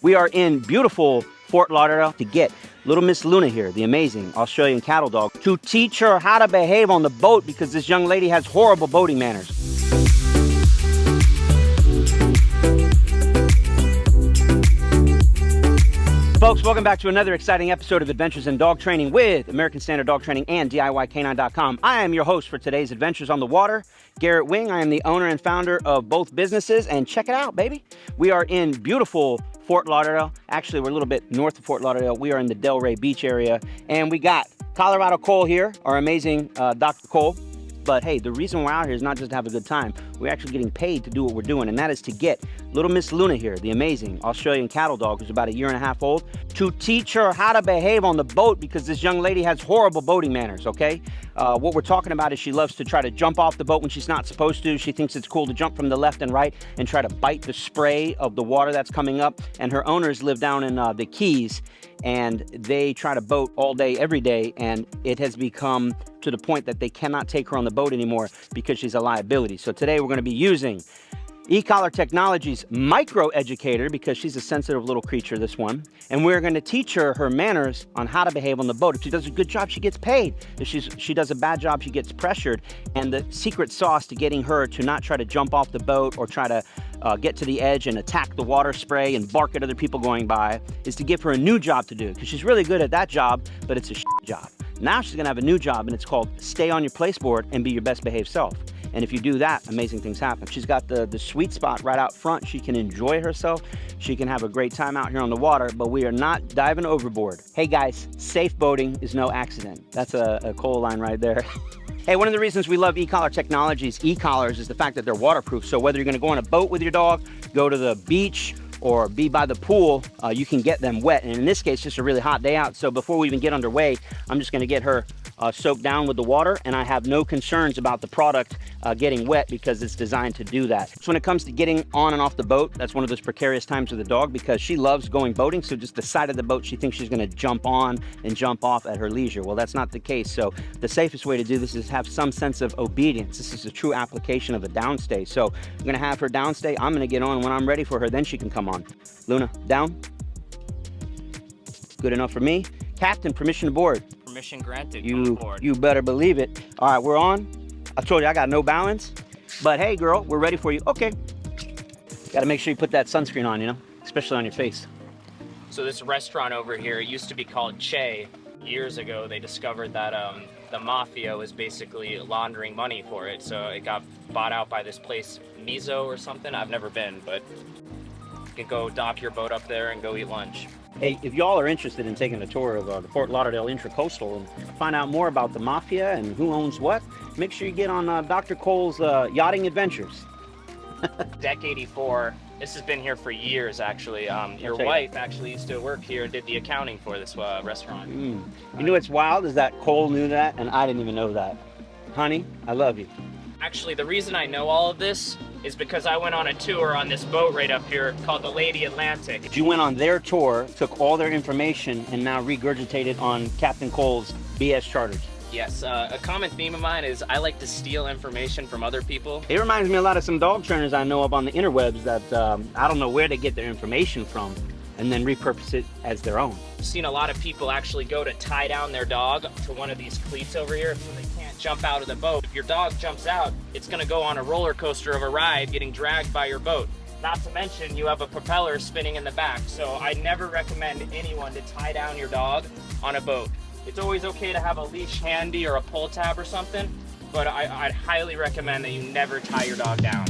We are in beautiful Fort Lauderdale to get little Miss Luna here, the amazing Australian cattle dog, to teach her how to behave on the boat because this young lady has horrible boating manners. Folks, welcome back to another exciting episode of Adventures in Dog Training with American Standard Dog Training and DIYcanine.com. I am your host for today's Adventures on the Water, Garrett Wing. I am the owner and founder of both businesses, and check it out, baby. We are in beautiful Fort Lauderdale. Actually, we're a little bit north of Fort Lauderdale. We are in the Delray Beach area, and we got Colorado Cole here, our amazing Dr. Cole. But hey, the reason we're out here is not just to have a good time. We're actually getting paid to do what we're doing, and that is to get little Miss Luna here, the amazing Australian cattle dog who's about 1.5 years old, to teach her how to behave on the boat because this young lady has horrible boating manners, okay? What we're talking about is she loves to try to jump off the boat when she's not supposed to. She thinks it's cool to jump from the left and right and try to bite the spray of the water that's coming up. And her owners live down in the Keys, and they try to boat all day, every day, and it has become to the point that they cannot take her on the boat anymore because she's a liability. So today we're going to be using E-Collar Technologies Micro Educator because she's a sensitive little creature, this one. And we're going to teach her her manners on how to behave on the boat. If she does a good job, she gets paid. If she does a bad job, she gets pressured. And the secret sauce to getting her to not try to jump off the boat or try to get to the edge and attack the water spray and bark at other people going by is to give her a new job to do, because she's really good at that job, but it's a shit job. Now she's gonna have a new job, and it's called stay on your placeboard and be your best behaved self. And if you do that, amazing things happen. She's got the sweet spot right out front. She can enjoy herself. She can have a great time out here on the water, but we are not diving overboard. Hey guys, safe boating is no accident. That's a Cole line right there. Hey, one of the reasons we love E-Collar Technologies e-collars is the fact that they're waterproof. So whether you're gonna go on a boat with your dog, go to the beach, or be by the pool, you can get them wet. And in this case, just a really hot day out. So before we even get underway, I'm just gonna get her soaked down with the water, and I have no concerns about the product getting wet because it's designed to do that. So when it comes to getting on and off the boat, that's one of those precarious times with the dog because she loves going boating, so just the side of the boat she thinks she's gonna jump on and jump off at her leisure. Well, that's not the case. So the safest way to do this is have some sense of obedience. This is a true application of a downstay. So I'm gonna have her downstay. I'm gonna get on when I'm ready for her, then she can come on. Luna, down. Good enough for me. Captain, permission to board. Permission granted. You better believe it. All right, we're on. I told you I got no balance, but hey girl, we're ready for you. Okay. Got to make sure you put that sunscreen on, you know, especially on your face. So this restaurant over here, it used to be called Che. Years ago, they discovered that the mafia was basically laundering money for it. So it got bought out by this place, Mizo or something. I've never been, but you can go dock your boat up there and go eat lunch. Hey, if y'all are interested in taking a tour of the Fort Lauderdale Intracoastal and find out more about the mafia and who owns what, make sure you get on Dr. Cole's Yachting Adventures. Deck 84. This has been here for years, actually. Your wife actually used to work here and did the accounting for this restaurant. You know what's wild is that Cole knew that, and I didn't even know that. Honey, I love you. Actually, the reason I know all of this is because I went on a tour on this boat right up here called the Lady Atlantic. You went on their tour, took all their information, and now regurgitated on Captain Cole's BS charters. Yes, a common theme of mine is I like to steal information from other people. It reminds me a lot of some dog trainers I know up on the interwebs that I don't know where they get their information from and then repurpose it as their own. I've seen a lot of people actually go to tie down their dog to one of these cleats over here so they can't jump out of the boat. If your dog jumps out, it's gonna go on a roller coaster of a ride getting dragged by your boat. Not to mention you have a propeller spinning in the back. So I never recommend anyone to tie down your dog on a boat. It's always okay to have a leash handy or a pull tab or something, but I'd highly recommend that you never tie your dog down.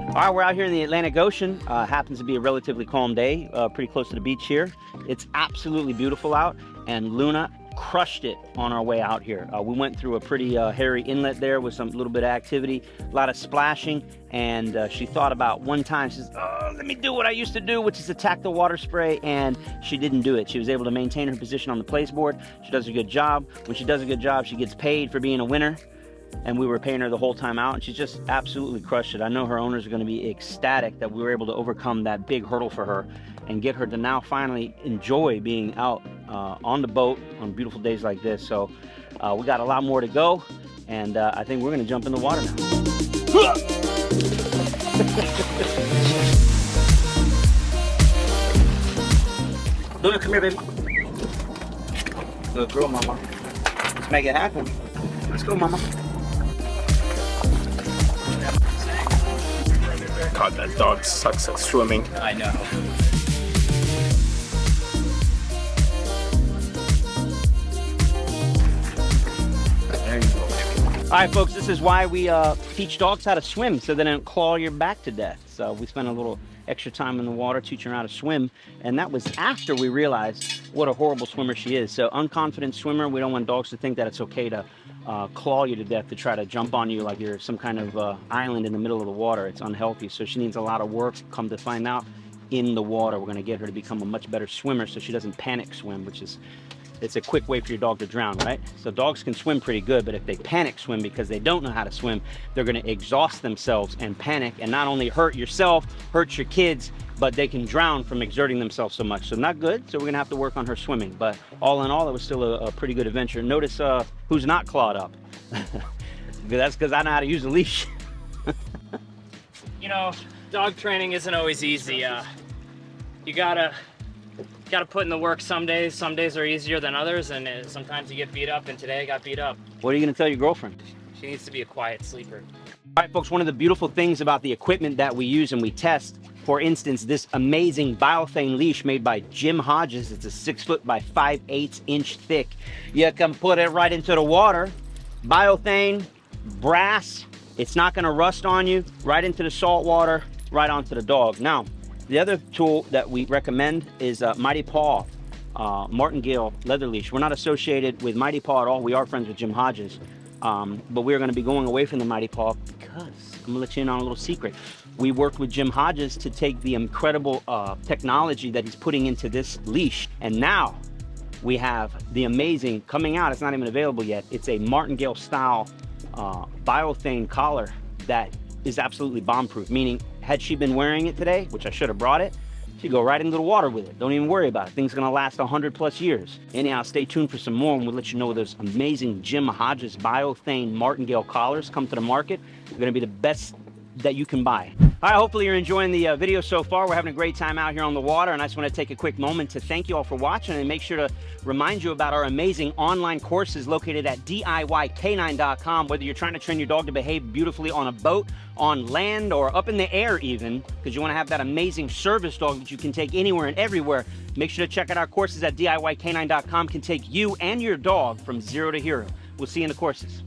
All right, we're out here in the Atlantic Ocean. Happens to be a relatively calm day, pretty close to the beach here. It's absolutely beautiful out, and Luna crushed it on our way out here. We went through a pretty hairy inlet there with some little bit of activity, a lot of splashing, and she thought about one time, she says, oh, let me do what I used to do, which is attack the water spray, and she didn't do it. She was able to maintain her position on the placeboard. She does a good job. When she does a good job, she gets paid for being a winner. And we were paying her the whole time out, and she just absolutely crushed it. I know her owners are going to be ecstatic that we were able to overcome that big hurdle for her and get her to now finally enjoy being out on the boat on beautiful days like this. So we got a lot more to go, And I think we're gonna jump in the water now. Luna, come here, baby. Good girl, mama. Let's make it happen. Let's go, mama. God, that dog sucks at swimming. I know. There you go. All right, folks, this is why we teach dogs how to swim, so they don't claw your back to death. So we spent a little extra time in the water teaching her how to swim, and that was after we realized what a horrible swimmer she is. So unconfident swimmer, we don't want dogs to think that it's okay to claw you to death, to try to jump on you like you're some kind of island in the middle of the water. It's unhealthy. So she needs a lot of work, come to find out, in the water. We're going to get her to become a much better swimmer so she doesn't panic swim, which is, it's a quick way for your dog to drown, right? So dogs can swim pretty good, but if they panic swim because they don't know how to swim, they're going to exhaust themselves and panic, and not only hurt yourself, hurt your kids, but they can drown from exerting themselves so much. So not good. So we're going to have to work on her swimming. But all in all, it was still a pretty good adventure. Notice who's not clawed up. That's because I know how to use a leash. You know, dog training isn't always easy. You gotta put in the work some days. Some days are easier than others, and sometimes you get beat up, and today I got beat up. What are you going to tell your girlfriend? She needs to be a quiet sleeper. All right, folks, one of the beautiful things about the equipment that we use and we test, for instance, this amazing biothane leash made by Jim Hodges. It's a 6 foot by 5/8 inch thick. You can put it right into the water. Biothane, brass, it's not going to rust on you. Right into the salt water, right onto the dog. Now, the other tool that we recommend is Mighty Paw martingale leather leash. We're not associated with Mighty Paw at all. We are friends with Jim Hodges, but we're going to be going away from the Mighty Paw because I'm going to let you in on a little secret. We worked with Jim Hodges to take the incredible technology that he's putting into this leash, and now we have the amazing, coming out, it's not even available yet, it's a martingale style biothane collar that is absolutely bomb-proof, meaning had she been wearing it today, which I should have brought it, she'd go right into the water with it. Don't even worry about it. Thing's gonna last 100+ years. Anyhow, stay tuned for some more, and we'll let you know those amazing Jim Hodges biothane martingale collars come to the market. They're gonna be the best that you can buy. All right, hopefully you're enjoying the video so far. We're having a great time out here on the water, and I just want to take a quick moment to thank you all for watching and make sure to remind you about our amazing online courses located at DIYK9.com. Whether you're trying to train your dog to behave beautifully on a boat, on land, or up in the air even, because you want to have that amazing service dog that you can take anywhere and everywhere, make sure to check out our courses at DIYK9.com. Can take you and your dog from 0 to hero. We'll see you in the courses.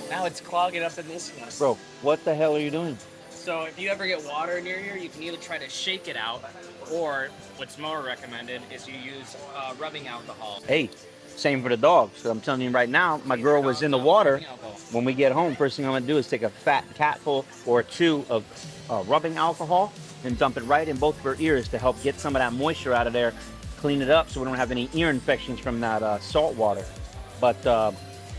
Now it's clogging up in this one. Bro, what the hell are you doing? So if you ever get water near here, you can either try to shake it out, or what's more recommended is you use rubbing alcohol. Hey, same for the dog. So I'm telling you right now, my girl was in the water. When we get home, first thing I'm gonna do is take a fat catful or two of rubbing alcohol and dump it right in both of her ears to help get some of that moisture out of there, clean it up so we don't have any ear infections from that salt water. But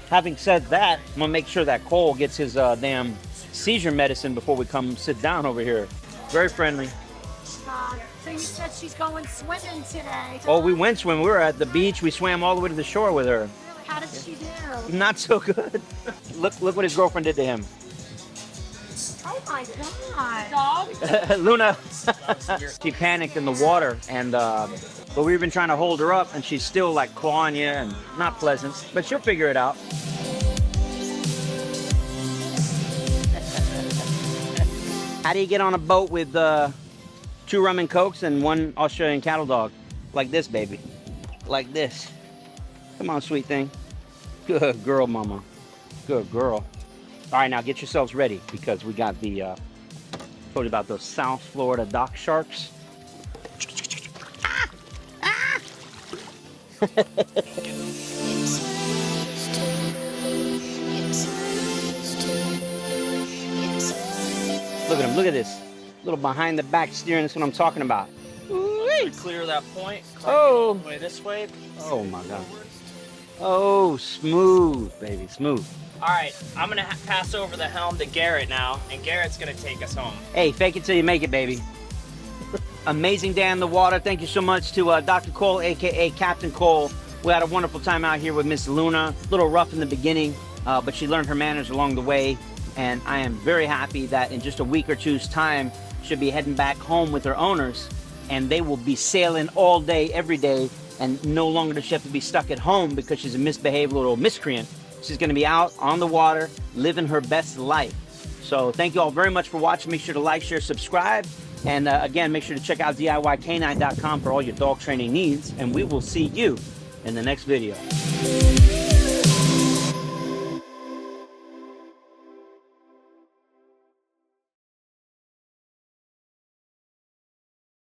having said that, I'm gonna make sure that Cole gets his damn seizure medicine before we come sit down over here. Very friendly. So you said she's going swimming today. Oh, we went swimming. We were at the beach. We swam all the way to the shore with her. How did she do? Not so good. Look what his girlfriend did to him. Oh my God. Dog? Luna, she panicked in the water, and but we've been trying to hold her up, and she's still like clawing you, and not pleasant, but she'll figure it out. How do you get on a boat with 2 rum and cokes and 1 Australian cattle dog? Like this, baby. Like this. Come on, sweet thing. Good girl, mama. Good girl. All right, now get yourselves ready, because we got the, told you about those South Florida dock sharks. Look at him, look at this. Little behind the back steering, that's what I'm talking about. Ooh-wee. Clear that point. Oh. Way this way. Oh my God. Oh, smooth, baby, smooth. All right, I'm gonna pass over the helm to Garrett now, and Garrett's gonna take us home. Hey, fake it till you make it, baby. Amazing day in the water. Thank you so much to Dr. Cole, aka Captain Cole. We had a wonderful time out here with Miss Luna. A little rough in the beginning, but she learned her manners along the way. And I am very happy that in just a week or two's time, she'll be heading back home with her owners, and they will be sailing all day, every day, and no longer does she have to be stuck at home because she's a misbehaved little miscreant. She's gonna be out on the water, living her best life. So thank you all very much for watching. Make sure to like, share, subscribe. And again, make sure to check out DIYcanine.com for all your dog training needs. And we will see you in the next video.